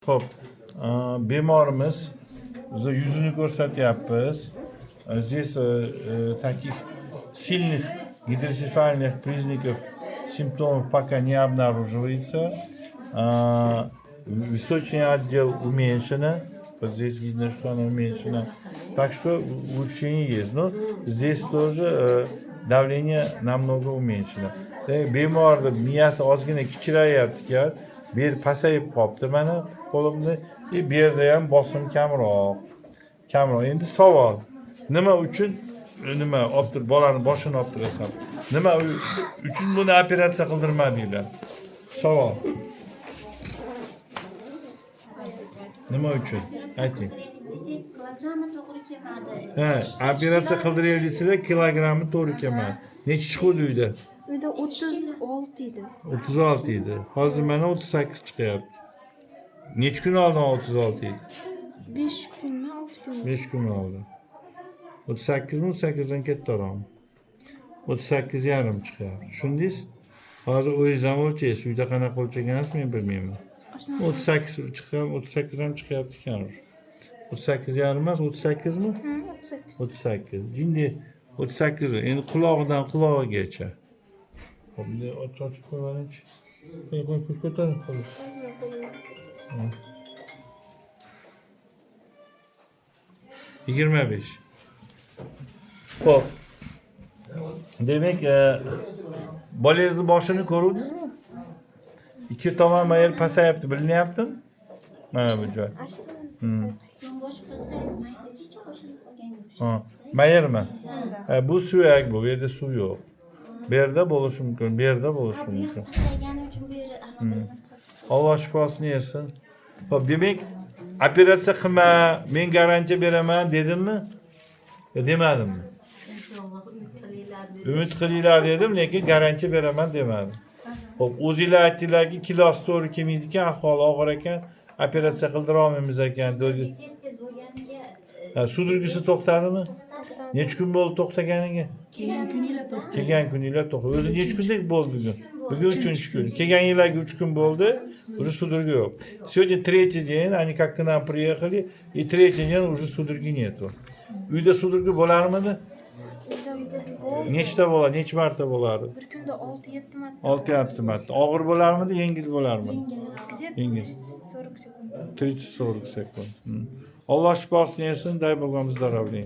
Xo'p, bemorimiz biza yuzini ko'rsatyapmiz. Здесь таких сильных гидросефальных признаков симптомов пока не обнаруживается. Височный отдел уменьшено. Вот здесь видно, что оно уменьшено. Так что улучшение есть. Но здесь тоже давление намного уменьшено. Bemorni miyasi ozgina kichrayapti, bel pasayib qolibdi mana qo'limni, bu yerda ham bosim kamroq. Endi savol, nima uchun olib turib bolani boshini olib turasan? Nima uchun buni operatsiya qildirmadinglar? Savol. Nima uchun? Ayting. Kilogrammi to'g'ri kelmadi. Ha, operatsiya qildiraylikda kilogrammi to'g'ri kelmadi. Necha chiqdi uyda? Uyda 36 edi. 36 edi. Hozir mana 38 chiqyapti. Necha kun oldin 36 edi? 5 kunmi, 6 kunmi? 5 kun oldin. 38 mi, 38dan kattaroqmi? 38 yarim chiqyapti. Tushundingiz? Hozir o'zingiz ham o'lchaysiz. Uyda qanaqa o'lchagansiz men bilmayman. 38 chiqqan, 38 ham chiqyapti ekan. 38 yarim emas, 38 mi? 38. 38. Endi 38. Endi qulog'idan qulog'igacha. Hop, bunday ochib qo'yaylik. Qo'y, ko'tarib qo'y. Yigirma besh. Xo'p. Demak, bolangizni boshini ko'rdingizmi? İki tomon mayil pasayapti, bilinyaptimi? Mana bu joy. Yonbosh pasayib, mayda chicha qo'shilib qolgan. Ha, mayirmi? Bu suyak bu, yerda suv yo'q. Bu yerda bo'lishi mumkin, bu yerda bo'lishi mumkin. Pasaygani uchun bu yeri Alloh shifosini bersin. Xo'p, demak, operatsiya qilma, men garantiya beraman dedimmi? Yo, demadimmi? Umid qilinglar dedim, lekin garantiya beraman demadim. Xo'p, o'zinglar aytdinglarki, kilosi to'g'ri kelmaydi ekan, ahvoli og'ir ekan, operatsiya qildira olmaymiz ekan. tez bo'lganiga Sudurgisi to'xtadimi? Necha kun bo'ldi to'xtaganiga? Kelgan kuninglar to'xtadi. O'zi necha kundek bo'ldi bugun? Bugun 3-chi kun. Kelgan yillarga 3 kun bo'ldi, уже судорога yo'q. Сегодня третий день, они как к нам приехали, и третий день уже судороги нету. Uyda судорога bo'larmidi? Nechta bo'ladi? Necha marta bo'ladi? Bir kunda 6-7 marta. 6-7 marta. Og'ir bo'larmidi, yengil bo'larmidi? Yengil. 30-40 sekund. 30-40 sekund. Alloh shifosini bersin, дай Бог вам здоровья.